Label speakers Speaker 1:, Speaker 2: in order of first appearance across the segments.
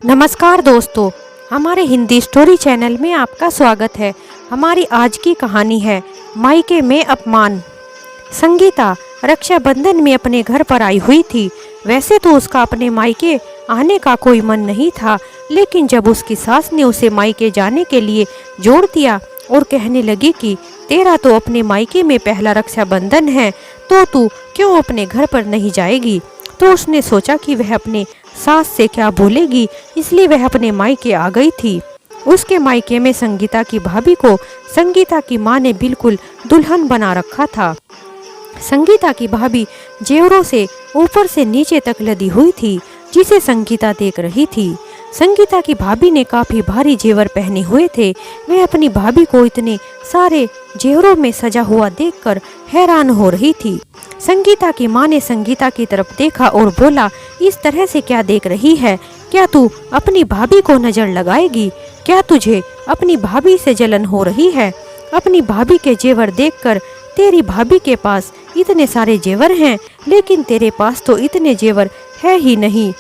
Speaker 1: नमस्कार दोस्तों, हमारे हिंदी स्टोरी चैनल में आपका स्वागत है। हमारी आज की कहानी है मायके में अपमान। संगीता रक्षाबंधन में अपने घर पर आई हुई थी। वैसे तो उसका अपने मायके आने का कोई मन नहीं था, लेकिन जब उसकी सास ने उसे मायके जाने के लिए जोर दिया और कहने लगी कि तेरा तो अपने मायके में पहला रक्षाबंधन है, तो तू क्यों अपने घर पर नहीं जाएगी, तो उसने सोचा कि वह अपने सास से क्या बोलेगी, इसलिए वह अपने मायके आ गई थी। उसके मायके में संगीता की भाभी को संगीता की माँ ने बिल्कुल दुल्हन बना रखा था। संगीता की भाभी जेवरों से ऊपर से नीचे तक लदी हुई थी, जिसे संगीता देख रही थी। संगीता की भाभी ने काफी भारी जेवर पहने हुए थे। वह अपनी भाभी को इतने सारे जेवरों में सजा हुआ देखकर हैरान हो रही थी। संगीता की माँ ने संगीता की तरफ देखा और बोला, इस तरह से क्या देख रही है? क्या तू अपनी भाभी को नजर लगाएगी? क्या तुझे अपनी भाभी से जलन हो रही है? अपनी भाभी के जेवर देखकर तेरी भाभी के पास इतने सारे जेवर हैं, लेकिन तेरे पास तो इतने जेवर है ही नहीं।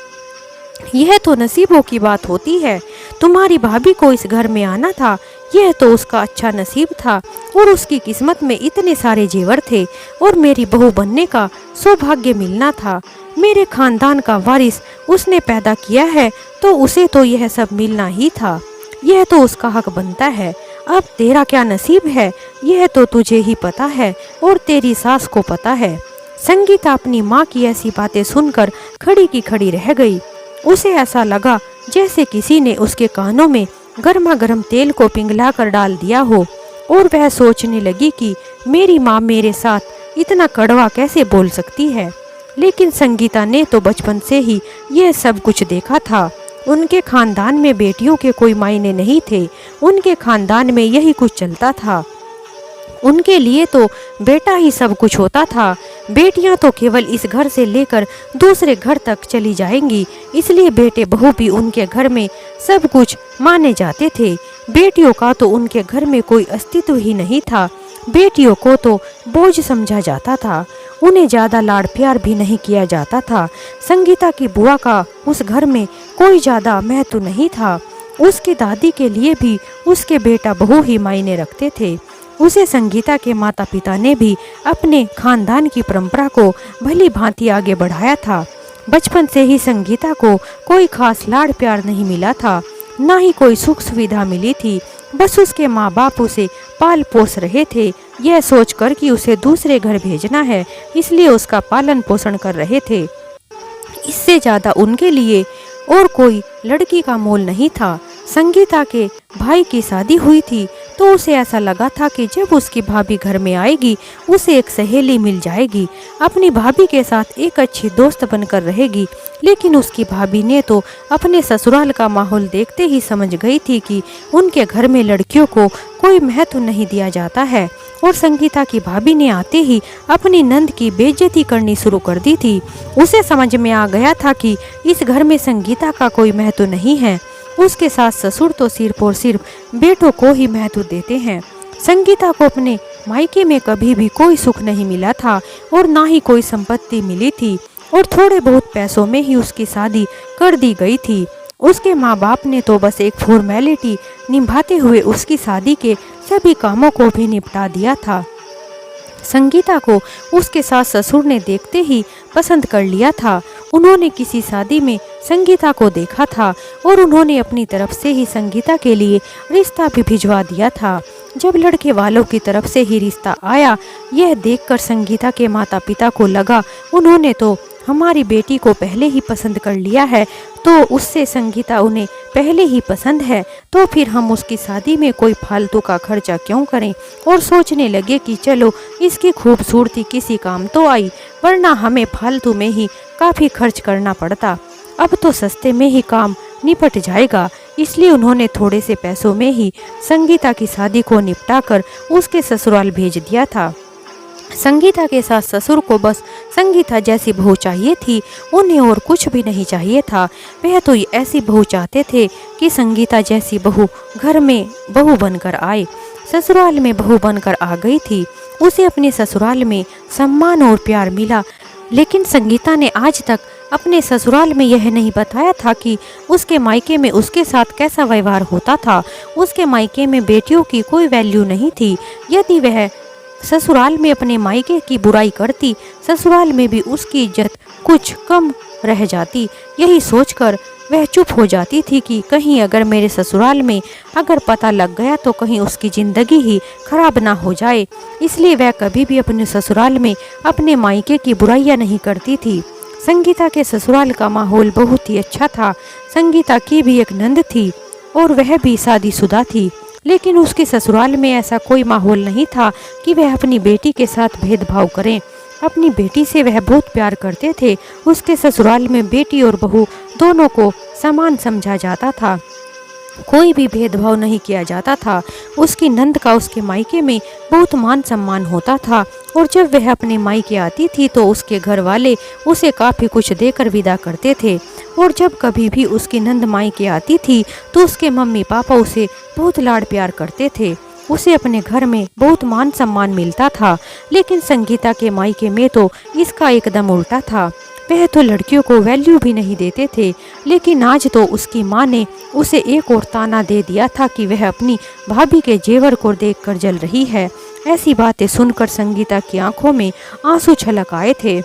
Speaker 1: यह तो नसीबों की बात होती है। तुम्हारी भाभी को इस घर में आना था, यह तो उसका अच्छा नसीब था और उसकी किस्मत में इतने सारे जेवर थे, और मेरी बहू बनने का सौभाग्य मिलना था। मेरे खानदान का वारिस उसने पैदा किया है, तो उसे तो यह सब मिलना ही था। यह तो उसका हक बनता है। अब तेरा क्या नसीब है, यह तो तुझे ही पता है और तेरी सास को पता है। संगीता अपनी माँ की ऐसी बातें सुनकर खड़ी की खड़ी रह गई। उसे ऐसा लगा जैसे किसी ने उसके कानों में गर्मा गर्म तेल को पिघला कर डाल दिया हो, और वह सोचने लगी कि मेरी माँ मेरे साथ इतना कड़वा कैसे बोल सकती है। लेकिन संगीता ने तो बचपन से ही यह सब कुछ देखा था। उनके खानदान में बेटियों के कोई मायने नहीं थे। उनके खानदान में यही कुछ चलता था। उनके लिए तो बेटा ही सब कुछ होता था। बेटियां तो केवल इस घर से लेकर दूसरे घर तक चली जाएंगी, इसलिए बेटे बहू भी उनके घर में सब कुछ माने जाते थे। बेटियों का तो उनके घर में कोई अस्तित्व ही नहीं था। बेटियों को तो बोझ समझा जाता था। उन्हें ज्यादा लाड़ प्यार भी नहीं किया जाता था। संगीता की बुआ का उस घर में कोई ज्यादा महत्व नहीं था। उसकी दादी के लिए भी उसके बेटा बहू ही मायने रखते थे। उसे संगीता के माता पिता ने भी अपने खानदान की परंपरा को भली भांति आगे बढ़ाया था। बचपन से ही संगीता को कोई खास लाड़ प्यार नहीं मिला था, ना ही कोई सुख सुविधा मिली थी। बस उसके माँ बाप उसे पाल पोस रहे थे, यह सोचकर कि उसे दूसरे घर भेजना है, इसलिए उसका पालन पोषण कर रहे थे। इससे ज्यादा उनके लिए और कोई लड़की का मोल नहीं था। संगीता के भाई की शादी हुई थी, तो उसे ऐसा लगा था कि जब उसकी भाभी घर में आएगी उसे एक सहेली मिल जाएगी, अपनी भाभी के साथ एक अच्छी दोस्त बनकर रहेगी। लेकिन उसकी भाभी ने तो अपने ससुराल का माहौल देखते ही समझ गई थी कि उनके घर में लड़कियों को कोई महत्व नहीं दिया जाता है, और संगीता की भाभी ने आते ही अपनी नंद की बेइज्जती करनी शुरू कर दी थी। उसे समझ में आ गया था कि इस घर में संगीता का कोई महत्व नहीं है। उसके सास ससुर तो सिर्फ और सिर्फ बेटों को ही महत्व देते हैं। संगीता को अपने मायके में कभी भी कोई सुख नहीं मिला था और ना ही कोई संपत्ति मिली थी, और थोड़े बहुत पैसों में ही उसकी शादी कर दी गई थी। उसके माँ बाप ने तो बस एक फॉर्मेलिटी निभाते हुए उसकी शादी के सभी कामों को भी निपटा दिया था। संगीता को उसके सास ससुर ने देखते ही पसंद कर लिया था। उन्होंने किसी शादी में संगीता को देखा था और उन्होंने अपनी तरफ से ही संगीता के लिए रिश्ता भी भिजवा दिया था। जब लड़के वालों की तरफ से ही रिश्ता आया, यह देखकर संगीता के माता पिता को लगा उन्होंने तो हमारी बेटी को पहले ही पसंद कर लिया है, तो उससे संगीता उन्हें पहले ही पसंद है, तो फिर हम उसकी शादी में कोई फालतू का खर्चा क्यों करें। और सोचने लगे कि चलो इसकी खूबसूरती किसी काम तो आई, वरना हमें फालतू में ही काफ़ी खर्च करना पड़ता। अब तो सस्ते में ही काम निपट जाएगा, इसलिए उन्होंने थोड़े से पैसों में ही संगीता की शादी को निपटा कर उसके ससुराल भेज दिया था। संगीता के सास ससुर को बस संगीता जैसी बहू चाहिए थी, उन्हें और कुछ भी नहीं चाहिए था। वह तो ऐसी बहू चाहते थे कि संगीता जैसी बहू घर में बहू बनकर आए। ससुराल में बहू बनकर आ गई थी। उसे अपने ससुराल में सम्मान और प्यार मिला, लेकिन संगीता ने आज तक अपने ससुराल में यह नहीं बताया था कि उसके मायके में उसके साथ कैसा व्यवहार होता था। उसके मायके में बेटियों की कोई वैल्यू नहीं थी। यदि वह ससुराल में अपने मायके की बुराई करती, ससुराल में भी उसकी इज्जत कुछ कम रह जाती। यही सोचकर वह चुप हो जाती थी कि कहीं अगर मेरे ससुराल में अगर पता लग गया तो कहीं उसकी ज़िंदगी ही खराब ना हो जाए। इसलिए वह कभी भी अपने ससुराल में अपने मायके की बुराइयां नहीं करती थी। संगीता के ससुराल का माहौल बहुत ही अच्छा था। संगीता की भी एक नंद थी और वह भी शादीशुदा थी, लेकिन उसके ससुराल में ऐसा कोई माहौल नहीं था कि वह अपनी बेटी के साथ भेदभाव करें। अपनी बेटी से वह बहुत प्यार करते थे। उसके ससुराल में बेटी और बहू दोनों को समान समझा जाता था, कोई भी भेदभाव नहीं किया जाता था। उसकी नंद का उसके मायके में बहुत मान सम्मान होता था और जब वह अपने मायके आती थी तो उसके घर वाले उसे काफ़ी कुछ देकर विदा करते थे। और जब कभी भी उसकी नंद मायके आती थी तो उसके मम्मी पापा उसे बहुत लाड प्यार करते थे। उसे अपने घर में बहुत मान सम्मान मिलता था। लेकिन संगीता के मायके में तो इसका एकदम उल्टा था। वह तो लड़कियों को वैल्यू भी नहीं देते थे। लेकिन आज तो उसकी माँ ने उसे एक और ताना दे दिया था कि वह अपनी भाभी के जेवर को देखकर जल रही है। ऐसी बातें सुनकर संगीता की आंखों में आंसू छलक आए थे।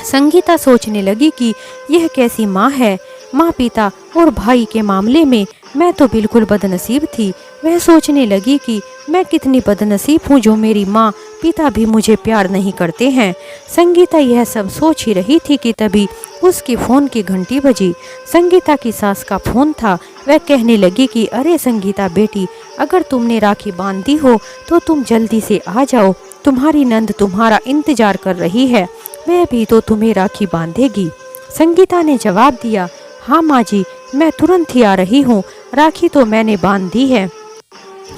Speaker 1: संगीता सोचने लगी कि यह कैसी माँ है। माँ पिता और भाई के मामले में मैं तो बिल्कुल बदनसीब थी। वह सोचने लगी कि मैं कितनी बदनसीब हूँ जो मेरी माँ पिता भी मुझे प्यार नहीं करते हैं। संगीता यह सब सोच ही रही थी कि तभी उसकी फ़ोन की घंटी बजी। संगीता की सास का फ़ोन था। वह कहने लगी कि अरे संगीता बेटी, अगर तुमने राखी बांध दी हो तो तुम जल्दी से आ जाओ, तुम्हारी नंद तुम्हारा इंतजार कर रही है, वह भी तो तुम्हें राखी बांधेगी। संगीता ने जवाब दिया, हाँ माँ जी, मैं तुरंत ही आ रही हूँ, राखी तो मैंने बांध दी है।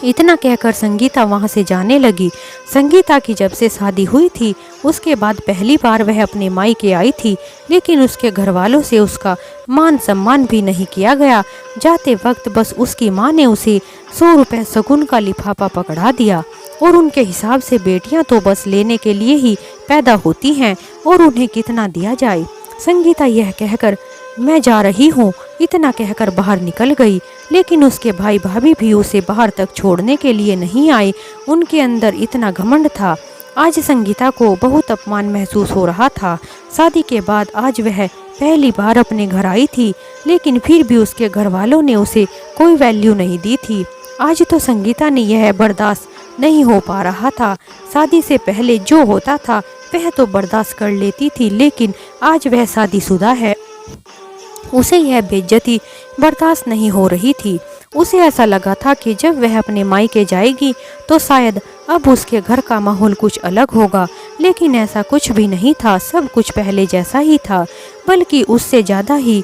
Speaker 1: इतना कहकर संगीता वहां से जाने लगी। संगीता की जब से शादी हुई थी उसके बाद पहली बार वह अपने मायके आई थी, लेकिन उसके घर वालों से उसका मान सम्मान भी नहीं किया गया। जाते वक्त बस उसकी माँ ने उसे 100 रुपये शगुन का लिफाफा पकड़ा दिया और उनके हिसाब से बेटियां तो बस लेने के लिए ही पैदा होती हैं और उन्हें कितना दिया जाए। संगीता यह कहकर मैं जा रही हूँ इतना कहकर बाहर निकल गई। लेकिन उसके भाई भाभी भी उसे बाहर तक छोड़ने के लिए नहीं आए। उनके अंदर इतना घमंड था। आज संगीता को बहुत अपमान महसूस हो रहा था। शादी के बाद आज वह पहली बार अपने घर आई थी, लेकिन फिर भी उसके घर वालों ने उसे कोई वैल्यू नहीं दी थी। आज तो संगीता ने यह बर्दाश्त नहीं हो पा रहा था। शादी से पहले जो होता था वह तो बर्दाश्त कर लेती थी, लेकिन आज वह शादीशुदा है, उसे यह बेइज्जती बर्दाश्त नहीं हो रही थी। उसे ऐसा लगा था कि जब वह अपने मायके जाएगी तो शायद अब उसके घर का माहौल कुछ अलग होगा, लेकिन ऐसा कुछ भी नहीं था। सब कुछ पहले जैसा ही था, बल्कि उससे ज़्यादा ही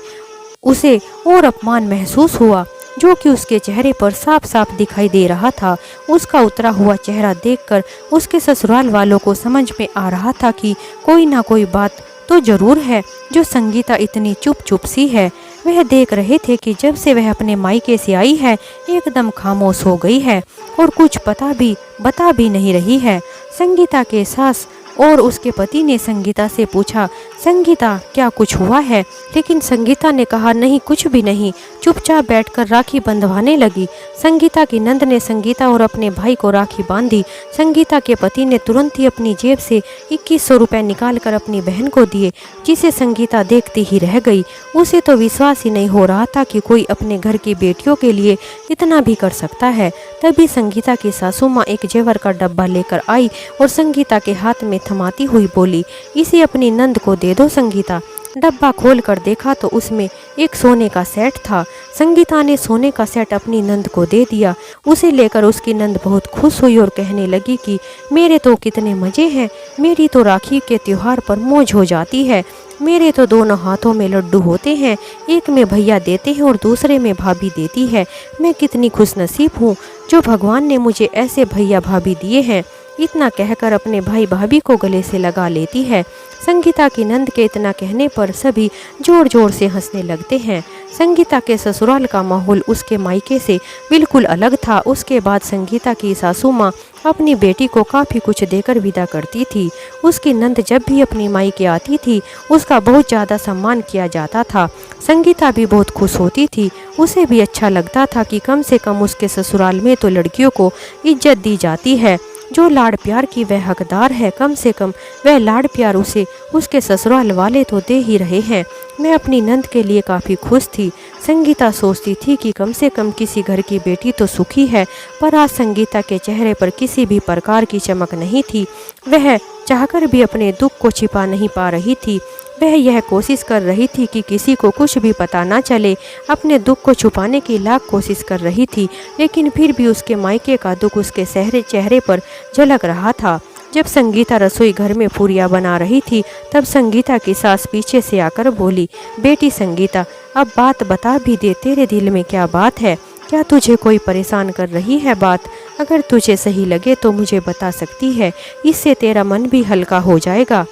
Speaker 1: उसे और अपमान महसूस हुआ, जो कि उसके चेहरे पर साफ साफ दिखाई दे रहा था। उसका उतरा हुआ चेहरा देखकर उसके ससुराल वालों को समझ में आ रहा था कि कोई ना कोई बात तो जरूर है जो संगीता इतनी चुप चुप सी है। वह देख रहे थे कि जब से वह अपने मायके से आई है एकदम खामोश हो गई है और कुछ बता भी नहीं रही है। संगीता के सास और उसके पति ने संगीता से पूछा, संगीता क्या कुछ हुआ है? लेकिन संगीता ने कहा नहीं, कुछ भी नहीं। चुपचाप बैठकर राखी बंधवाने लगी। संगीता की नंद ने संगीता और अपने भाई को राखी बांधी। संगीता के पति ने तुरंत ही अपनी जेब से 2100 रुपये निकालकर अपनी बहन को दिए, जिसे संगीता देखती ही रह गई। उसे तो विश्वास ही नहीं हो रहा था कि कोई अपने घर की बेटियों के लिए इतना भी कर सकता है। तभी संगीता की सासू माँ एक जेवर का डब्बा लेकर आई और संगीता के हाथ में थमाती हुई बोली, इसे अपनी नंद को दे दो संगीता। डब्बा खोलकर देखा तो उसमें एक सोने का सेट था। संगीता ने सोने का सेट अपनी नंद को दे दिया। उसे लेकर उसकी नंद बहुत खुश हुई और कहने लगी कि मेरे तो कितने मज़े हैं, मेरी तो राखी के त्योहार पर मौज हो जाती है। मेरे तो दोनों हाथों में लड्डू होते हैं, एक में भैया देते हैं और दूसरे में भाभी देती है। मैं कितनी खुशनसीब हूँ जो भगवान ने मुझे ऐसे भैया भाभी दिए हैं। इतना कहकर अपने भाई भाभी को गले से लगा लेती है। संगीता की नंद के इतना कहने पर सभी जोर जोर से हंसने लगते हैं। संगीता के ससुराल का माहौल उसके मायके से बिल्कुल अलग था। उसके बाद संगीता की सासू माँ अपनी बेटी को काफ़ी कुछ देकर विदा करती थी। उसकी नंद जब भी अपनी मायके आती थी उसका बहुत ज़्यादा सम्मान किया जाता था। संगीता भी बहुत खुश होती थी। उसे भी अच्छा लगता था कि कम से कम उसके ससुराल में तो लड़कियों को इज्जत दी जाती है। जो लाड़ प्यार की वह हकदार है, कम से कम वह लाड़ प्यार उसे उसके ससुराल वाले तो दे ही रहे हैं। मैं अपनी नंद के लिए काफ़ी खुश थी। संगीता सोचती थी कि कम से कम किसी घर की बेटी तो सुखी है, पर आज संगीता के चेहरे पर किसी भी प्रकार की चमक नहीं थी। वह चाहकर भी अपने दुख को छिपा नहीं पा रही थी। वह यह कोशिश कर रही थी कि किसी को कुछ भी पता ना चले। अपने दुख को छुपाने की लाख कोशिश कर रही थी, लेकिन फिर भी उसके मायके का दुख उसके चेहरे पर झलक रहा था। जब संगीता रसोई घर में पूरियां बना रही थी तब संगीता की सास पीछे से आकर बोली, बेटी संगीता, अब बात बता भी दे, तेरे दिल में क्या बात है? क्या तुझे कोई परेशान कर रही है बात? अगर तुझे सही लगे तो मुझे बता सकती है, इससे तेरा मन भी हल्का हो जाएगा।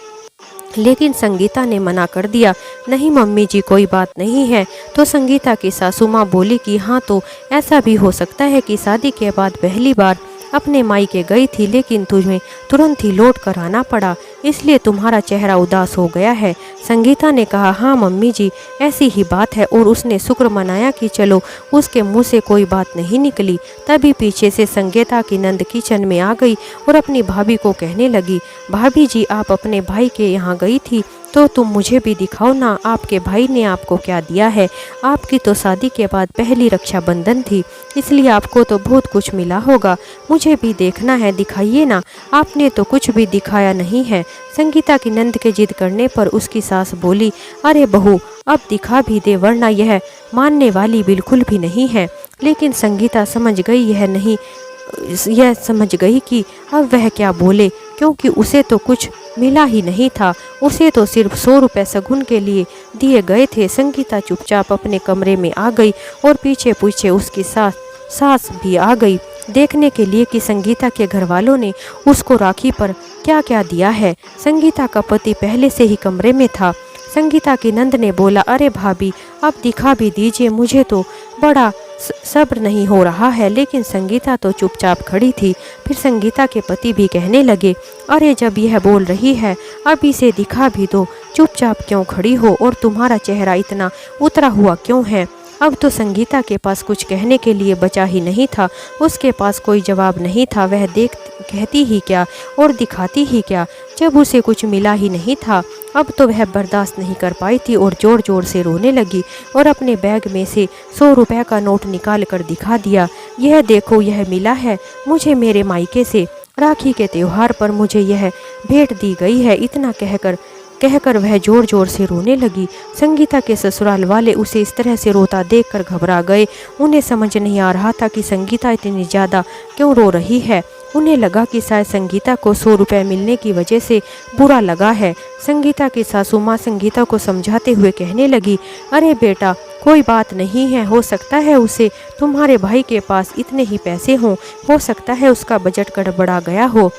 Speaker 1: लेकिन संगीता ने मना कर दिया। नहीं मम्मी जी, कोई बात नहीं है। तो संगीता की सासू माँ बोली कि हाँ, तो ऐसा भी हो सकता है कि शादी के बाद पहली बार अपने मायके गई थी, लेकिन तुम्हें तुरंत ही लौट कर आना पड़ा, इसलिए तुम्हारा चेहरा उदास हो गया है। संगीता ने कहा, हाँ मम्मी जी, ऐसी ही बात है। और उसने शुक्र मनाया कि चलो उसके मुंह से कोई बात नहीं निकली। तभी पीछे से संगीता की नंद किचन में आ गई और अपनी भाभी को कहने लगी, भाभी जी, आप अपने भाई के यहाँ गई थी तो तुम मुझे भी दिखाओ ना, आपके भाई ने आपको क्या दिया है। आपकी तो शादी के बाद पहली रक्षाबंधन थी, इसलिए आपको तो बहुत कुछ मिला होगा। मुझे भी देखना है, दिखाइए ना। आपने तो कुछ भी दिखाया नहीं है। संगीता की नंद के जिद करने पर उसकी सास बोली, अरे बहू, अब दिखा भी दे, वरना यह मानने वाली बिल्कुल भी नहीं है। लेकिन संगीता समझ गई कि अब वह क्या बोले, क्योंकि उसे तो कुछ मिला ही नहीं था। उसे तो सिर्फ 100 रुपये शगुन के लिए दिए गए थे। संगीता चुपचाप अपने कमरे में आ गई और पीछे पीछे उसकी सास भी आ गई, देखने के लिए कि संगीता के घर वालों ने उसको राखी पर क्या क्या दिया है। संगीता का पति पहले से ही कमरे में था। संगीता की नंद ने बोला, अरे भाभी, अब दिखा भी दीजिए, मुझे तो बड़ा सब्र नहीं हो रहा है। लेकिन संगीता तो चुपचाप खड़ी थी। फिर संगीता के पति भी कहने लगे, अरे जब यह बोल रही है, अब इसे दिखा भी दो। चुपचाप क्यों खड़ी हो और तुम्हारा चेहरा इतना उतरा हुआ क्यों है? अब तो संगीता के पास कुछ कहने के लिए बचा ही नहीं था। उसके पास कोई जवाब नहीं था। वह कहती ही क्या और दिखाती ही क्या, जब उसे कुछ मिला ही नहीं था। अब तो वह बर्दाश्त नहीं कर पाई थी और जोर जोर से रोने लगी और अपने बैग में से 100 रुपये का नोट निकाल कर दिखा दिया। यह देखो, यह मिला है मुझे मेरे मायके से, राखी के त्योहार पर मुझे यह भेंट दी गई है। इतना कहकर वह जोर जोर से रोने लगी। संगीता के ससुराल वाले उसे इस तरह से रोता देखकर घबरा गए। उन्हें समझ नहीं आ रहा था कि संगीता इतनी ज़्यादा क्यों रो रही है। उन्हें लगा कि शायद संगीता को 100 रुपये मिलने की वजह से बुरा लगा है। संगीता की सासू माँ संगीता को समझाते हुए कहने लगी, अरे बेटा, कोई बात नहीं है, हो सकता है उसे तुम्हारे भाई के पास इतने ही पैसे हों, हो सकता है उसका बजट गड़बड़ा गया हो,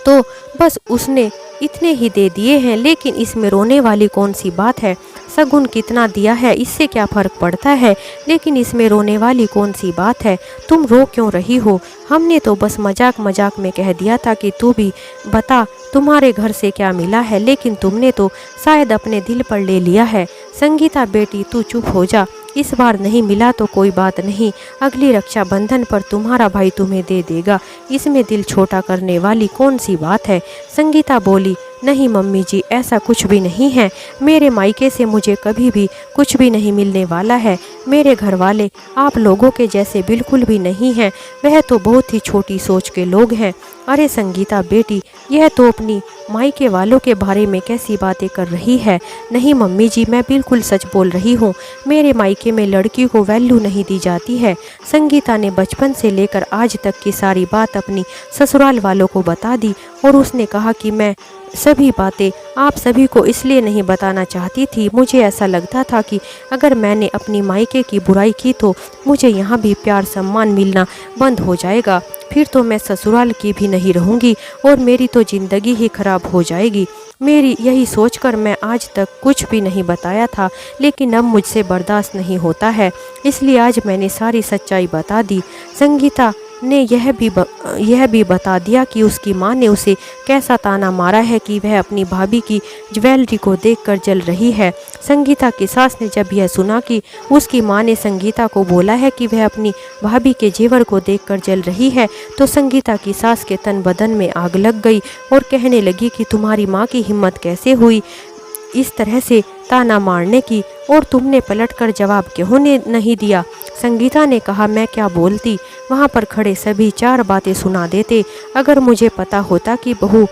Speaker 1: तो बस उसने इतने ही दे दिए हैं। लेकिन इसमें रोने वाली कौन सी बात है? शगुन कितना दिया है, इससे क्या फ़र्क पड़ता है? लेकिन इसमें रोने वाली कौन सी बात है? तुम रो क्यों रही हो? हमने तो बस मजाक मजाक में कह दिया था कि तू भी बता तुम्हारे घर से क्या मिला है, लेकिन तुमने तो शायद अपने दिल पर ले लिया है। संगीता बेटी, तू चुप हो जा। इस बार नहीं मिला तो कोई बात नहीं, अगली रक्षाबंधन पर तुम्हारा भाई तुम्हें दे देगा। इसमें दिल छोटा करने वाली कौन सी बात है? संगीता बोली, नहीं मम्मी जी, ऐसा कुछ भी नहीं है। मेरे मायके से मुझे कभी भी कुछ भी नहीं मिलने वाला है। मेरे घर वाले आप लोगों के जैसे बिल्कुल भी नहीं हैं। वह तो बहुत ही छोटी सोच के लोग हैं। अरे संगीता बेटी, यह तो अपनी मायके वालों के बारे में कैसी बातें कर रही है। नहीं मम्मी जी, मैं बिल्कुल सच बोल रही हूँ। मेरे मायके में लड़की को वैल्यू नहीं दी जाती है। संगीता ने बचपन से लेकर आज तक की सारी बात अपनी ससुराल वालों को बता दी और उसने कहा कि मैं सभी बातें आप सभी को इसलिए नहीं बताना चाहती थी। मुझे ऐसा लगता था कि अगर मैंने अपनी मायके की बुराई की तो मुझे यहाँ भी प्यार सम्मान मिलना बंद हो जाएगा। फिर तो मैं ससुराल की भी नहीं रहूँगी और मेरी तो ज़िंदगी ही खराब हो जाएगी। मेरी यही सोचकर मैं आज तक कुछ भी नहीं बताया था, लेकिन अब मुझसे बर्दाश्त नहीं होता है, इसलिए आज मैंने सारी सच्चाई बता दी। संगीता ने यह भी बता दिया कि उसकी माँ ने उसे कैसा ताना मारा है कि वह अपनी भाभी की ज्वेलरी को देखकर जल रही है। संगीता की सास ने जब यह सुना कि उसकी माँ ने संगीता को बोला है कि वह अपनी भाभी के जेवर को देखकर जल रही है, तो संगीता की सास के तन बदन में आग लग गई और कहने लगी कि तुम्हारी माँ की हिम्मत कैसे हुई इस तरह से ताना मारने की, और तुमने पलटकर जवाब क्यों नहीं दिया। संगीता ने कहा, मैं क्या बोलती, वहाँ पर खड़े सभी चार बातें सुना देते। अगर मुझे पता होता कि बहू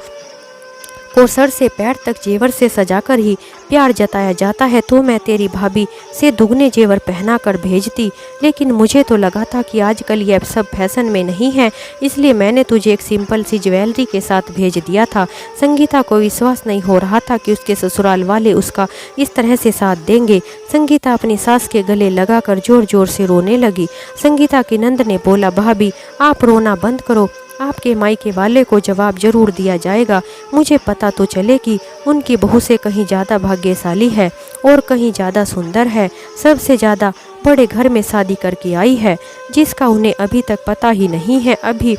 Speaker 1: को सर से पैर तक जेवर से सजाकर ही प्यार जताया जाता है तो मैं तेरी भाभी से दुगने जेवर पहना कर भेजती, लेकिन मुझे तो लगा था कि आजकल यह सब फैशन में नहीं है, इसलिए मैंने तुझे एक सिंपल सी ज्वेलरी के साथ भेज दिया था। संगीता को विश्वास नहीं हो रहा था कि उसके ससुराल वाले उसका इस तरह से साथ देंगे। संगीता अपनी सास के गले लगाकर जोर जोर से रोने लगी। संगीता की नंद ने बोला, भाभी आप रोना बंद करो, आपके मायके वाले को जवाब जरूर दिया जाएगा। मुझे पता तो चले कि उनकी बहू से कहीं ज़्यादा भाग्यशाली है और कहीं ज़्यादा सुंदर है, सबसे ज़्यादा बड़े घर में शादी करके आई है, जिसका उन्हें अभी तक पता ही नहीं है। अभी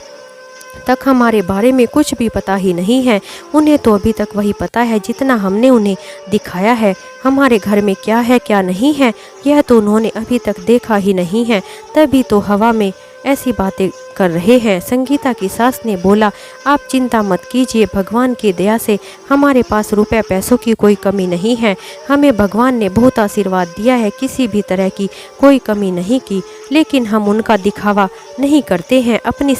Speaker 1: तक हमारे बारे में कुछ भी पता ही नहीं है। उन्हें तो अभी तक वही पता है जितना हमने उन्हें दिखाया है। हमारे घर में क्या है क्या नहीं है यह तो उन्होंने अभी तक देखा ही नहीं है, तभी तो हवा में ऐसी बातें कर रहे हैं। संगीता की सास ने बोला, आप चिंता मत कीजिए, भगवान की दया से हमारे पास रुपए पैसों की कोई कमी नहीं है। हमें भगवान ने बहुत आशीर्वाद दिया है, किसी भी तरह की कोई कमी नहीं की, लेकिन हम उनका दिखावा नहीं करते हैं। अपनी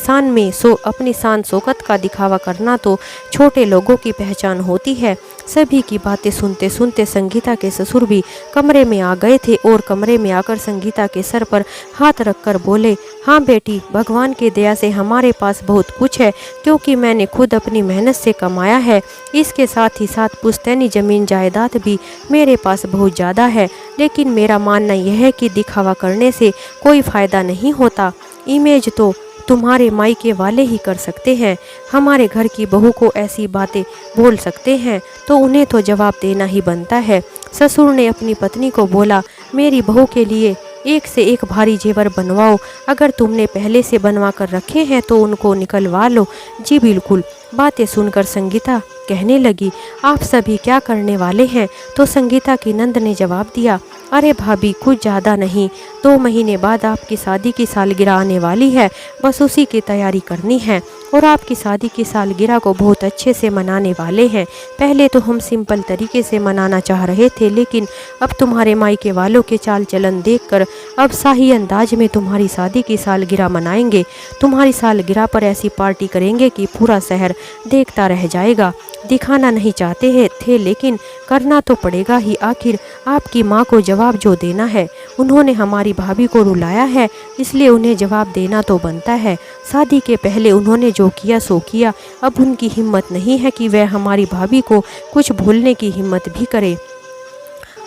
Speaker 1: शान शौकत का दिखावा करना तो छोटे लोगों की पहचान होती है। सभी की बातें सुनते सुनते संगीता के ससुर भी कमरे में आ गए थे और कमरे में आकर संगीता के सर पर हाथ रखकर बोले, हाँ बेटी, भगवान की दया से हमारे पास बहुत कुछ है, क्योंकि मैंने खुद अपनी मेहनत से कमाया है। इसके साथ ही साथ पुश्तैनी जमीन जायदाद भी मेरे पास बहुत ज़्यादा है, लेकिन मेरा मानना यह है कि दिखावा करने से कोई फ़ायदा नहीं होता। इमेज तो तुम्हारे मायके वाले ही कर सकते हैं। हमारे घर की बहू को ऐसी बातें बोल सकते हैं तो उन्हें तो जवाब देना ही बनता है। ससुर ने अपनी पत्नी को बोला, मेरी बहू के लिए एक से एक भारी जेवर बनवाओ, अगर तुमने पहले से बनवा कर रखे हैं तो उनको निकलवा लो। जी बिल्कुल। बातें सुनकर संगीता कहने लगी, आप सभी क्या करने वाले हैं? तो संगीता की नंद ने जवाब दिया, अरे भाभी कुछ ज़्यादा नहीं, 2 महीने बाद आपकी शादी की सालगिरह आने वाली है, बस उसी की तैयारी करनी है और आपकी शादी की सालगिरह को बहुत अच्छे से मनाने वाले हैं। पहले तो हम सिंपल तरीके से मनाना चाह रहे थे, लेकिन अब तुम्हारे मायके वालों के चाल चलन देखकर अब शाही अंदाज में तुम्हारी शादी की सालगिरह मनाएंगे। तुम्हारी सालगिरह पर ऐसी पार्टी करेंगे कि पूरा शहर देखता रह जाएगा। दिखाना नहीं चाहते थे, लेकिन करना तो पड़ेगा ही, आखिर आपकी माँ को जवाब जो देना है। उन्होंने हमारी भाभी को रुलाया है, इसलिए उन्हें जवाब देना तो बनता है। शादी के पहले उन्होंने जो किया सो किया, अब उनकी हिम्मत नहीं है कि वह हमारी भाभी को कुछ भूलने की हिम्मत भी करे।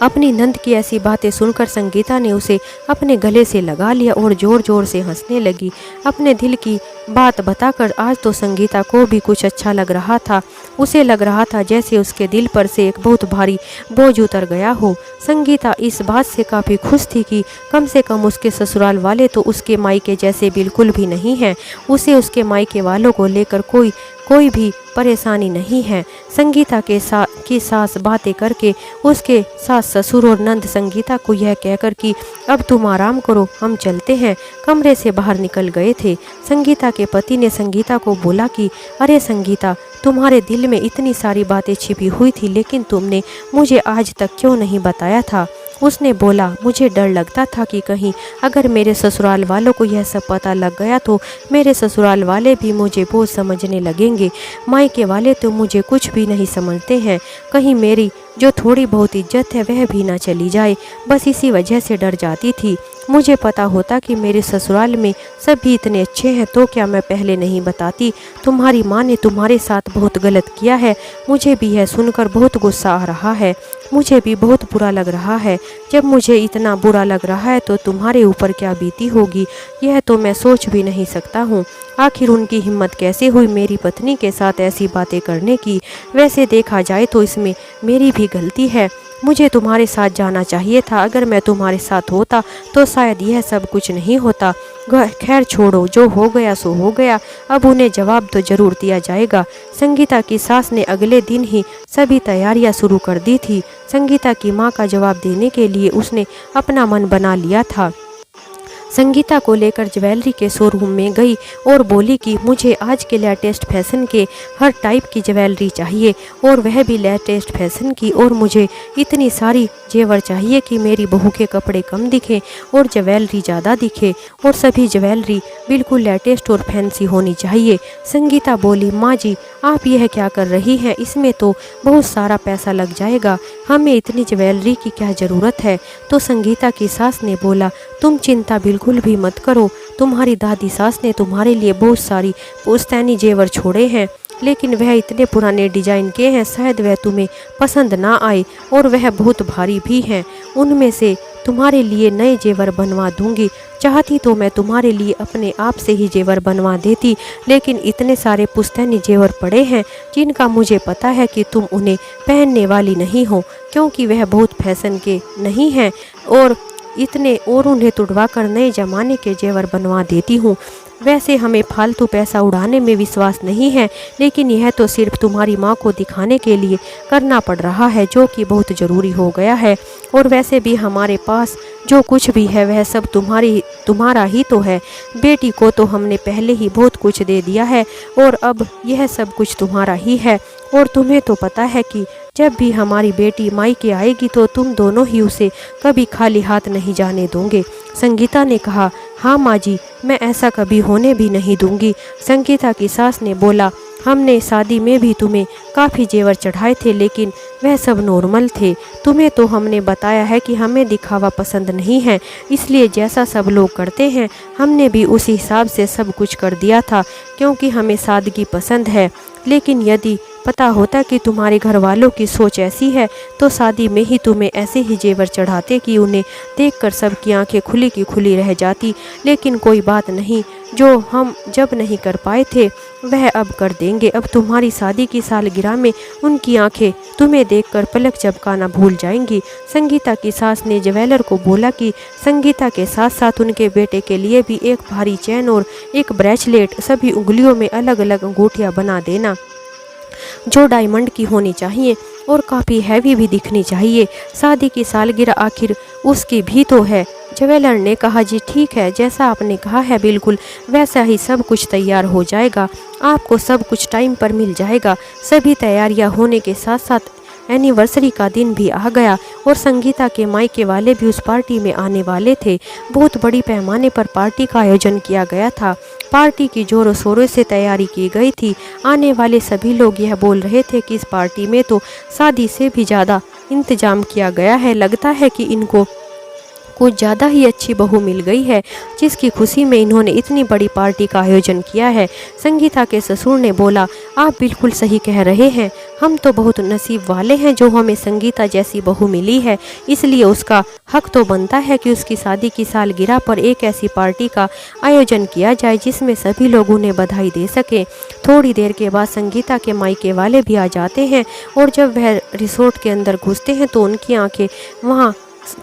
Speaker 1: अपनी नंद की ऐसी बातें सुनकर संगीता ने उसे अपने गले से लगा लिया और जोर जोर से हंसने लगी। अपने दिल की बात बताकर आज तो संगीता को भी कुछ अच्छा लग रहा था। उसे लग रहा था जैसे उसके दिल पर से एक बहुत भारी बोझ उतर गया हो। संगीता इस बात से काफ़ी खुश थी कि कम से कम उसके ससुराल वाले तो उसके मायके जैसे बिल्कुल भी नहीं हैं। उसे उसके मायके वालों को लेकर कोई भी परेशानी नहीं है। संगीता की सास बातें करके उसके सास ससुर और नंद संगीता को यह कहकर कि अब तुम आराम करो, हम चलते हैं, कमरे से बाहर निकल गए थे। संगीता के पति ने संगीता को बोला कि अरे संगीता, तुम्हारे दिल में इतनी सारी बातें छिपी हुई थी, लेकिन तुमने मुझे आज तक क्यों नहीं बताया था? उसने बोला, मुझे डर लगता था कि कहीं अगर मेरे ससुराल वालों को यह सब पता लग गया तो मेरे ससुराल वाले भी मुझे बोझ समझने लगेंगे। मायके वाले तो मुझे कुछ भी नहीं समझते हैं, कहीं मेरी जो थोड़ी बहुत इज्जत है वह भी ना चली जाए, बस इसी वजह से डर जाती थी। मुझे पता होता कि मेरे ससुराल में सभी इतने अच्छे हैं तो क्या मैं पहले नहीं बताती। तुम्हारी माँ ने तुम्हारे साथ बहुत गलत किया है। मुझे भी यह सुनकर बहुत गुस्सा आ रहा है, मुझे भी बहुत बुरा लग रहा है। जब मुझे इतना बुरा लग रहा है तो तुम्हारे ऊपर क्या बीती होगी यह तो मैं सोच भी नहीं सकता हूँ। आखिर उनकी हिम्मत कैसे हुई मेरी पत्नी के साथ ऐसी बातें करने की। वैसे देखा जाए तो इसमें मेरी भी गलती है, मुझे तुम्हारे साथ जाना चाहिए था। अगर मैं तुम्हारे साथ होता तो शायद यह सब कुछ नहीं होता। खैर छोड़ो, जो हो गया सो हो गया, अब उन्हें जवाब तो जरूर दिया जाएगा। संगीता की सास ने अगले दिन ही सभी तैयारियां शुरू कर दी थी। संगीता की मां का जवाब देने के लिए उसने अपना मन बना लिया था। संगीता को लेकर ज्वेलरी के शोरूम में गई और बोली कि मुझे आज के लेटेस्ट फैशन के हर टाइप की ज्वेलरी चाहिए और वह भी लेटेस्ट फैशन की, और मुझे इतनी सारी जेवर चाहिए कि मेरी बहू के कपड़े कम दिखें और ज्वेलरी ज़्यादा दिखे, और सभी ज्वेलरी बिल्कुल लेटेस्ट और फैंसी होनी चाहिए। संगीता बोली, माँ जी आप यह क्या कर रही हैं, इसमें तो बहुत सारा पैसा लग जाएगा, हमें इतनी ज्वेलरी की क्या ज़रूरत है। तो संगीता की सास ने बोला, तुम चिंता बिल्कुल भी मत करो, तुम्हारी दादी सास ने तुम्हारे लिए बहुत सारी पुश्तैनी जेवर छोड़े हैं, लेकिन वह इतने पुराने डिजाइन के हैं शायद वह तुम्हें पसंद ना आए, और वह बहुत भारी भी हैं। उनमें से तुम्हारे लिए नए जेवर बनवा दूंगी। चाहती तो मैं तुम्हारे लिए अपने आप से ही जेवर बनवा देती, लेकिन इतने सारे पुश्तैनी जेवर पड़े हैं जिनका मुझे पता है कि तुम उन्हें पहनने वाली नहीं हो, क्योंकि वह बहुत फैशन के नहीं हैं, और उन्हें तुड़वा कर नए जमाने के जेवर बनवा देती हूँ। वैसे हमें फालतू पैसा उड़ाने में विश्वास नहीं है, लेकिन यह तो सिर्फ तुम्हारी माँ को दिखाने के लिए करना पड़ रहा है, जो कि बहुत ज़रूरी हो गया है। और वैसे भी हमारे पास जो कुछ भी है वह सब तुम्हारा ही तो है। बेटी को तो हमने पहले ही बहुत कुछ दे दिया है और अब यह सब कुछ तुम्हारा ही है। और तुम्हें तो पता है कि जब भी हमारी बेटी मायके आएगी तो तुम दोनों ही उसे कभी खाली हाथ नहीं जाने दोगे। संगीता ने कहा, हाँ माँ जी, मैं ऐसा कभी होने भी नहीं दूंगी। संगीता की सास ने बोला, हमने शादी में भी तुम्हें काफ़ी जेवर चढ़ाए थे, लेकिन वह सब नॉर्मल थे। तुम्हें तो हमने बताया है कि हमें दिखावा पसंद नहीं है, इसलिए जैसा सब लोग करते हैं हमने भी उसी हिसाब से सब कुछ कर दिया था, क्योंकि हमें सादगी पसंद है। लेकिन यदि पता होता कि तुम्हारे घर वालों की सोच ऐसी है तो शादी में ही तुम्हें ऐसे ही जेवर चढ़ाते कि उन्हें देखकर सबकी आंखें खुली की खुली रह जाती। लेकिन कोई बात नहीं, जो हम जब नहीं कर पाए थे वह अब कर देंगे। अब तुम्हारी शादी की सालगिरह में उनकी आंखें तुम्हें देखकर पलक झपकाना भूल जाएंगी। संगीता की सास ने ज्वेलर को बोला कि संगीता के साथ साथ उनके बेटे के लिए भी एक भारी चैन और एक ब्रेसलेट, सभी उंगलियों में अलग अलग अंगूठियां बना देना जो डायमंड की होनी चाहिए और काफ़ी हैवी भी दिखनी चाहिए। शादी की सालगिरह आखिर उसकी भी तो है। ज्वेलर ने कहा, जी ठीक है, जैसा आपने कहा है बिल्कुल वैसा ही सब कुछ तैयार हो जाएगा, आपको सब कुछ टाइम पर मिल जाएगा। सभी तैयारियां होने के साथ साथ एनिवर्सरी का दिन भी आ गया और संगीता के मायके वाले भी उस पार्टी में आने वाले थे। बहुत बड़ी पैमाने पर पार्टी का आयोजन किया गया था। पार्टी की जोरों शोरों से तैयारी की गई थी। आने वाले सभी लोग यह बोल रहे थे कि इस पार्टी में तो शादी से भी ज़्यादा इंतजाम किया गया है, लगता है कि इनको कुछ ज़्यादा ही अच्छी बहू मिल गई है, जिसकी खुशी में इन्होंने इतनी बड़ी पार्टी का आयोजन किया है। संगीता के ससुर ने बोला, आप बिल्कुल सही कह रहे हैं, हम तो बहुत नसीब वाले हैं जो हमें संगीता जैसी बहू मिली है, इसलिए उसका हक तो बनता है कि उसकी शादी की सालगिरह पर एक ऐसी पार्टी का आयोजन किया जाए जिसमें सभी लोग उन्हें बधाई दे सकें। थोड़ी देर के बाद संगीता के मायके वाले भी आ जाते हैं और जब वह रिसोर्ट के अंदर घुसते हैं तो उनकी आंखें वहाँ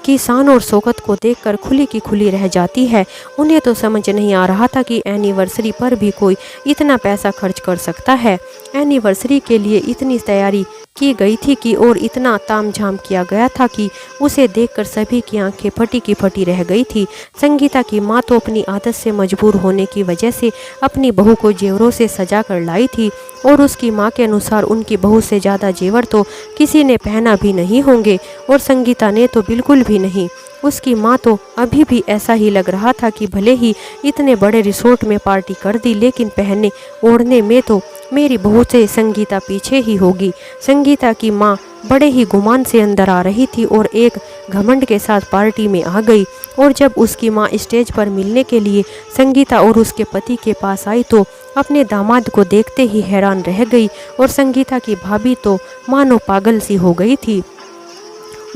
Speaker 1: की शान और शौकत को देखकर खुली की खुली रह जाती है। उन्हें तो समझ नहीं आ रहा था कि एनिवर्सरी पर भी कोई इतना पैसा खर्च कर सकता है। एनिवर्सरी के लिए इतनी तैयारी की गई थी कि और इतना तामझाम किया गया था कि उसे देखकर सभी की आंखें फटी की फटी रह गई थी। संगीता की माँ तो अपनी आदत से मजबूर होने की वजह से अपनी बहू को जेवरों से सजा कर लाई थी और उसकी माँ के अनुसार उनकी बहू से ज़्यादा जेवर तो किसी ने पहना भी नहीं होंगे और संगीता ने तो बिल्कुल भी नहीं। उसकी माँ तो अभी भी ऐसा ही लग रहा था कि भले ही इतने बड़े रिसोर्ट में पार्टी कर दी लेकिन पहनने ओढ़ने में तो मेरी बहू से संगीता पीछे ही होगी। संगीता की माँ बड़े ही गुमान से अंदर आ रही थी और एक घमंड के साथ पार्टी में आ गई। और जब उसकी माँ स्टेज पर मिलने के लिए संगीता और उसके पति के पास आई तो अपने दामाद को देखते ही हैरान रह गई और संगीता की भाभी तो मानो पागल सी हो गई थी।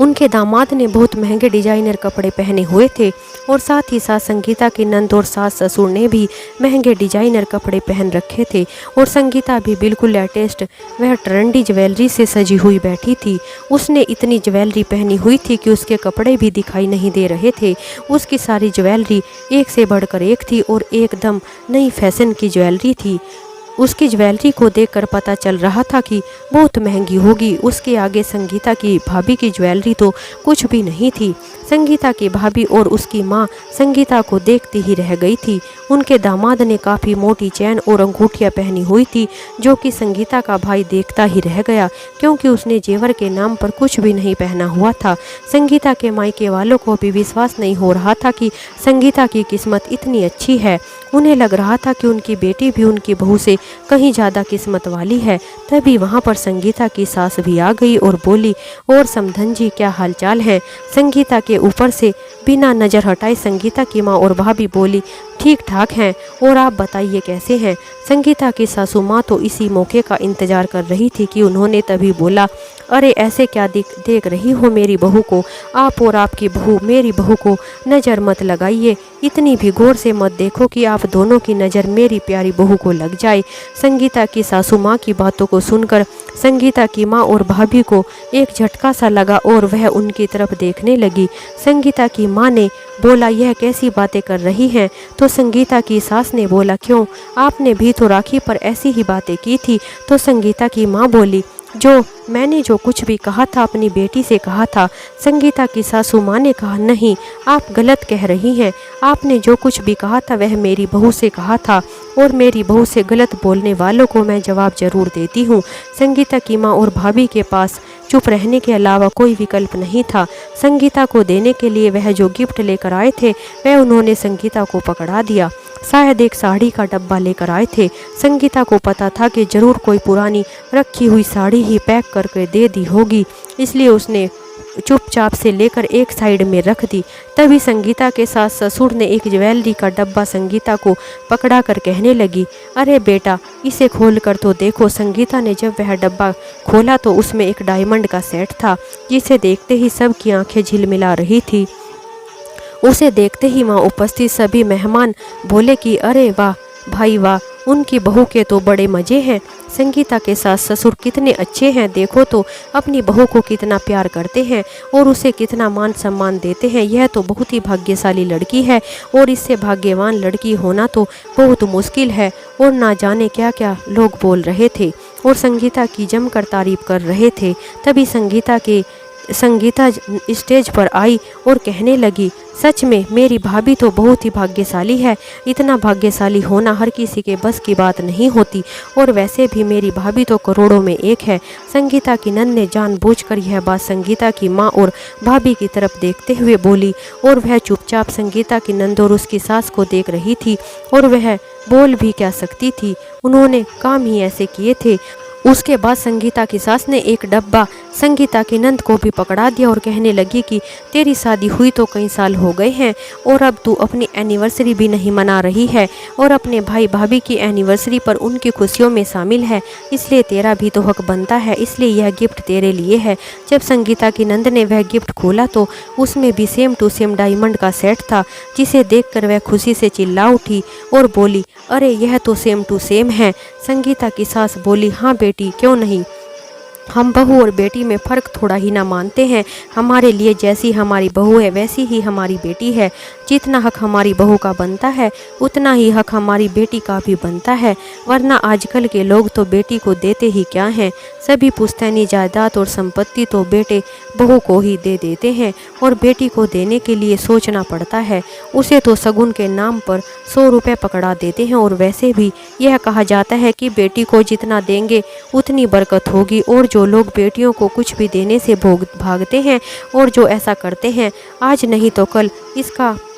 Speaker 1: उनके दामाद ने बहुत महंगे डिजाइनर कपड़े पहने हुए थे और साथ ही साथ संगीता की नंद और सास ससुर ने भी महंगे डिजाइनर कपड़े पहन रखे थे और संगीता भी बिल्कुल लेटेस्ट वह ट्रेंडी ज्वेलरी से सजी हुई बैठी थी। उसने इतनी ज्वेलरी पहनी हुई थी कि उसके कपड़े भी दिखाई नहीं दे रहे थे। उसकी सारी ज्वेलरी एक से बढ़कर एक थी और एकदम नई फैशन की ज्वेलरी थी। उसकी ज्वेलरी को देखकर पता चल रहा था कि बहुत महंगी होगी। उसके आगे संगीता की भाभी की ज्वेलरी तो कुछ भी नहीं थी। संगीता की भाभी और उसकी माँ संगीता को देखती ही रह गई थी। उनके दामाद ने काफ़ी मोटी चैन और अंगूठियाँ पहनी हुई थी जो कि संगीता का भाई देखता ही रह गया क्योंकि उसने जेवर के नाम पर कुछ भी नहीं पहना हुआ था। संगीता के मायके वालों को भी विश्वास नहीं हो रहा था कि संगीता की किस्मत इतनी अच्छी है। उन्हें लग रहा था कि उनकी बेटी भी उनकी बहू से कहीं ज़्यादा किस्मत वाली है। तभी वहाँ पर संगीता की सास भी आ गई और बोली, और समधन जी क्या हालचाल है। संगीता के ऊपर से बिना नज़र हटाए संगीता की माँ और भाभी बोली, ठीक ठाक हैं और आप बताइए कैसे हैं। संगीता की सासू माँ तो इसी मौके का इंतजार कर रही थी कि उन्होंने तभी बोला, अरे ऐसे क्या देख रही हो मेरी बहू को। आप और आपकी बहू मेरी बहू को नज़र मत लगाइए, इतनी भी गौर से मत देखो कि आप दोनों की नज़र मेरी प्यारी बहू को लग जाए। संगीता की सासू माँ की बातों को सुनकर संगीता की माँ और भाभी को एक झटका सा लगा और वह उनकी तरफ देखने लगी। संगीता की माँ ने बोला, यह कैसी बातें कर रही हैं। तो संगीता की सास ने बोला, क्यों, आपने भी तो राखी पर ऐसी ही बातें की थी। तो संगीता की माँ बोली, मैंने जो कुछ भी कहा था अपनी बेटी से कहा था। संगीता की सासू माँ ने कहा, नहीं आप गलत कह रही हैं। आपने जो कुछ भी कहा था वह मेरी बहू से कहा था और मेरी बहू से गलत बोलने वालों को मैं जवाब जरूर देती हूँ। संगीता की माँ और भाभी के पास चुप रहने के अलावा कोई विकल्प नहीं था। संगीता को देने के लिए वह जो गिफ्ट लेकर आए थे वह उन्होंने संगीता को पकड़ा दिया। शायद एक साड़ी का डब्बा लेकर आए थे। संगीता को पता था कि जरूर कोई पुरानी रखी हुई साड़ी ही पैक करके दे दी होगी, इसलिए उसने चुपचाप से लेकर एक साइड में रख दी। तभी संगीता के साथ ससुर ने एक ज्वेलरी का डब्बा संगीता को पकड़ा कर कहने लगी, अरे बेटा इसे खोल कर तो देखो। संगीता ने जब वह डब्बा खोला तो उसमें एक डायमंड का सेट था जिसे देखते ही सबकी आंखें झिलमिला रही थी। उसे देखते ही वहाँ उपस्थित सभी मेहमान बोले कि अरे वाह भाई वाह, उनकी बहू के तो बड़े मज़े हैं। संगीता के सास ससुर कितने अच्छे हैं, देखो तो अपनी बहू को कितना प्यार करते हैं और उसे कितना मान सम्मान देते हैं। यह तो बहुत ही भाग्यशाली लड़की है और इससे भाग्यवान लड़की होना तो बहुत मुश्किल है। और ना जाने क्या क्या लोग बोल रहे थे और संगीता की जमकर तारीफ कर रहे थे। तभी संगीता स्टेज पर आई और कहने लगी, सच में मेरी भाभी तो बहुत ही भाग्यशाली है। इतना भाग्यशाली होना हर किसी के बस की बात नहीं होती और वैसे भी मेरी भाभी तो करोड़ों में एक है। संगीता की नंद ने जानबूझकर यह बात संगीता की माँ और भाभी की तरफ देखते हुए बोली और वह चुपचाप संगीता की नंद और उसकी सास को देख रही थी और वह बोल भी क्या सकती थी, उन्होंने काम ही ऐसे किए थे। उसके बाद संगीता की सास ने एक डब्बा संगीता की नंद को भी पकड़ा दिया और कहने लगी कि तेरी शादी हुई तो कई साल हो गए हैं और अब तू अपनी एनिवर्सरी भी नहीं मना रही है और अपने भाई भाभी की एनिवर्सरी पर उनकी खुशियों में शामिल है, इसलिए तेरा भी तो हक बनता है, इसलिए यह गिफ्ट तेरे लिए है। जब संगीता की नंद ने वह गिफ्ट खोला तो उसमें भी सेम टू सेम डायमंड का सेट था, जिसे देखकर वह खुशी से चिल्ला उठी और बोली, अरे यह तो सेम टू सेम है। संगीता की सास बोली, हाँ बेटी क्यों नहीं, हम बहू और बेटी में फ़र्क थोड़ा ही ना मानते हैं। हमारे लिए जैसी हमारी बहू है वैसी ही हमारी बेटी है। जितना हक हमारी बहू का बनता है उतना ही हक हमारी बेटी का भी बनता है। वरना आजकल के लोग तो बेटी को देते ही क्या हैं, सभी पुश्तैनी जायदाद और संपत्ति तो बेटे बहू को ही दे देते हैं। और बेटी को देने के लिए सोचना पड़ता है। उसे तो शगुन के नाम पर 100 रुपये पकड़ा देते हैं। और वैसे भी यह कहा जाता है कि बेटी को जितना देंगे उतनी बरकत होगी। और जो लोग बेटियों को कुछ भी देने से भागते हैं और जो ऐसा करते हैं, आज नहीं तो कल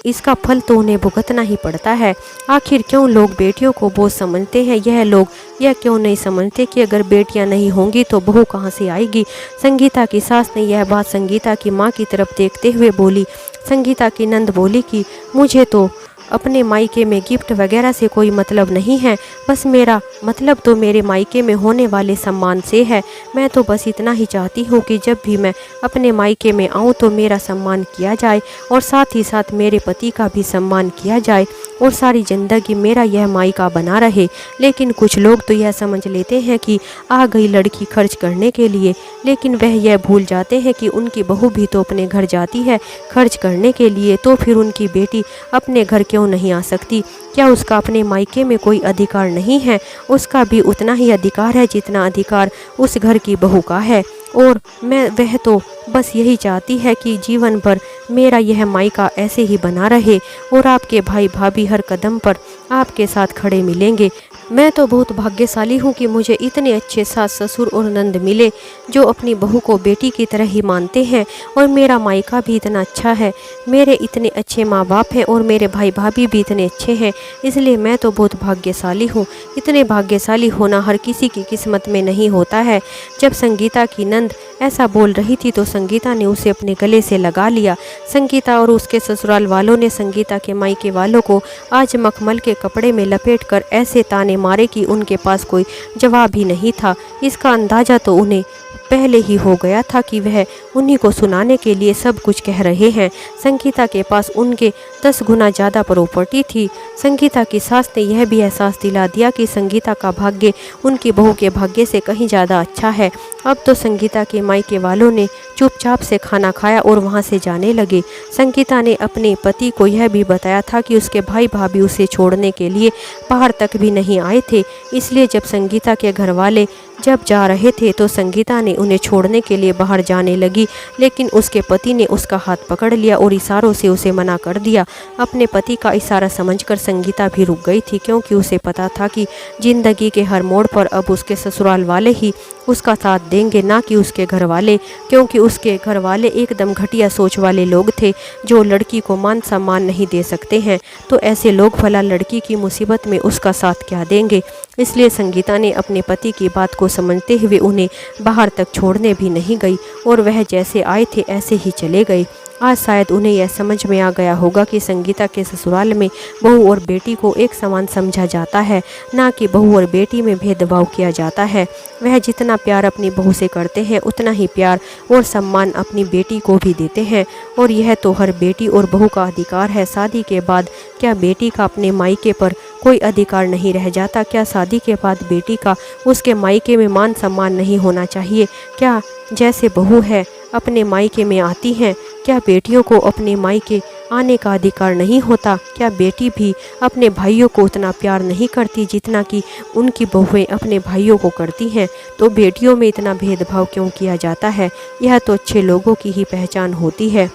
Speaker 1: इसका फल तो उन्हें भुगतना ही पड़ता है। आखिर क्यों लोग बेटियों को बोझ समझते हैं? यह लोग यह क्यों नहीं समझते कि अगर बेटियां नहीं होंगी तो बहू कहाँ से आएगी? संगीता की सास ने यह बात संगीता की माँ की तरफ देखते हुए बोली। संगीता की नंद बोली कि मुझे तो अपने मायके में गिफ्ट वगैरह से कोई मतलब नहीं है। बस मेरा मतलब तो मेरे मायके में होने वाले सम्मान से है। मैं तो बस इतना ही चाहती हूँ कि जब भी मैं अपने मायके में आऊँ तो मेरा सम्मान किया जाए और साथ ही साथ मेरे पति का भी सम्मान किया जाए और सारी ज़िंदगी मेरा यह मायका बना रहे। लेकिन कुछ लोग तो यह समझ लेते हैं कि आ गई लड़की खर्च करने के लिए, लेकिन वह यह भूल जाते हैं कि उनकी बहू भी तो अपने घर जाती है खर्च करने के लिए। तो फिर उनकी बेटी अपने घर क्यों नहीं आ सकती? क्या उसका अपने मायके में कोई अधिकार नहीं है? उसका भी उतना ही अधिकार है जितना अधिकार उस घर की बहू का है। और वह तो बस यही चाहती है कि जीवन भर मेरा यह मायका ऐसे ही बना रहे और आपके भाई भाभी हर कदम पर आपके साथ खड़े मिलेंगे। मैं तो बहुत भाग्यशाली हूँ कि मुझे इतने अच्छे सास ससुर और नंद मिले जो अपनी बहू को बेटी की तरह ही मानते हैं। और मेरा मायका भी इतना अच्छा है, मेरे इतने अच्छे माँ बाप हैं और मेरे भाई भाभी भी इतने अच्छे हैं। इसलिए मैं तो बहुत भाग्यशाली हूँ। इतने भाग्यशाली होना हर किसी की किस्मत में नहीं होता है। जब संगीता की नंद ऐसा बोल रही थी तो संगीता ने उसे अपने गले से लगा लिया। संगीता और उसके ससुराल वालों ने संगीता के मायके वालों को आज मखमल के कपड़े में लपेटकर ऐसे ताने मारे कि उनके पास कोई जवाब ही नहीं था। इसका अंदाज़ा तो उन्हें पहले ही हो गया था कि वह उन्हीं को सुनाने के लिए सब कुछ कह रहे हैं। संगीता के पास उनके 10 गुना ज़्यादा प्रॉपर्टी थी। संगीता की सास ने यह भी एहसास दिला दिया कि संगीता का भाग्य उनकी बहू के भाग्य से कहीं ज़्यादा अच्छा है। अब तो संगीता के मायके वालों ने चुपचाप से खाना खाया और वहां से जाने लगे। संगीता ने अपने पति को यह भी बताया था कि उसके भाई भाभी उसे छोड़ने के लिए बाहर तक भी नहीं आए थे। इसलिए जब संगीता के घर वाले जब जा रहे थे तो संगीता ने उन्हें छोड़ने के लिए बाहर जाने लगी, लेकिन उसके पति ने उसका हाथ पकड़ लिया और इशारों से उसे मना कर दिया। अपने पति का इशारा समझकर संगीता भी रुक गई थी, क्योंकि उसे पता था कि जिंदगी के हर मोड़ पर अब उसके ससुराल वाले ही उसका साथ देंगे, ना कि उसके घर वाले। क्योंकि उसके घर वाले एकदम घटिया सोच वाले लोग थे जो लड़की को मान सम्मान नहीं दे सकते हैं। तो ऐसे लोग भला लड़की की मुसीबत में उसका साथ क्या देंगे? इसलिए संगीता ने अपने पति की बात को समझते हुए उन्हें बाहर तक छोड़ने भी नहीं गई और वह जैसे आए थे ऐसे ही चले गए। आज शायद उन्हें यह समझ में आ गया होगा कि संगीता के ससुराल में बहू और बेटी को एक समान समझा जाता है, ना कि बहू और बेटी में भेदभाव किया जाता है। वह जितना प्यार अपनी बहू से करते हैं उतना ही प्यार और सम्मान अपनी बेटी को भी देते हैं। और यह तो हर बेटी और बहू का अधिकार है। शादी के बाद क्या बेटी का अपने मायके पर कोई अधिकार नहीं रह जाता? क्या शादी के बाद बेटी का उसके मायके में मान सम्मान नहीं होना चाहिए? क्या जैसे बहू है अपने मायके में आती हैं, क्या बेटियों को अपने मायके आने का अधिकार नहीं होता? क्या बेटी भी अपने भाइयों को उतना प्यार नहीं करती जितना कि उनकी बहुएं अपने भाइयों को करती हैं? तो बेटियों में इतना भेदभाव क्यों किया जाता है? यह तो अच्छे लोगों की ही पहचान होती है।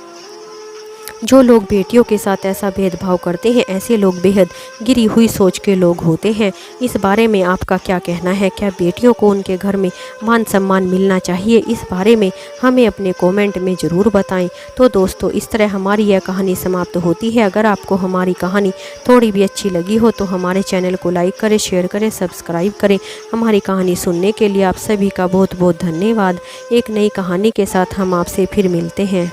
Speaker 1: जो लोग बेटियों के साथ ऐसा भेदभाव करते हैं ऐसे लोग बेहद गिरी हुई सोच के लोग होते हैं। इस बारे में आपका क्या कहना है? क्या बेटियों को उनके घर में मान सम्मान मिलना चाहिए? इस बारे में हमें अपने कमेंट में ज़रूर बताएं। तो दोस्तों, इस तरह हमारी यह कहानी समाप्त होती है। अगर आपको हमारी कहानी थोड़ी भी अच्छी लगी हो तो हमारे चैनल को लाइक करें, शेयर करें, सब्सक्राइब करें। हमारी कहानी सुनने के लिए आप सभी का बहुत बहुत धन्यवाद। एक नई कहानी के साथ हम आपसे फिर मिलते हैं।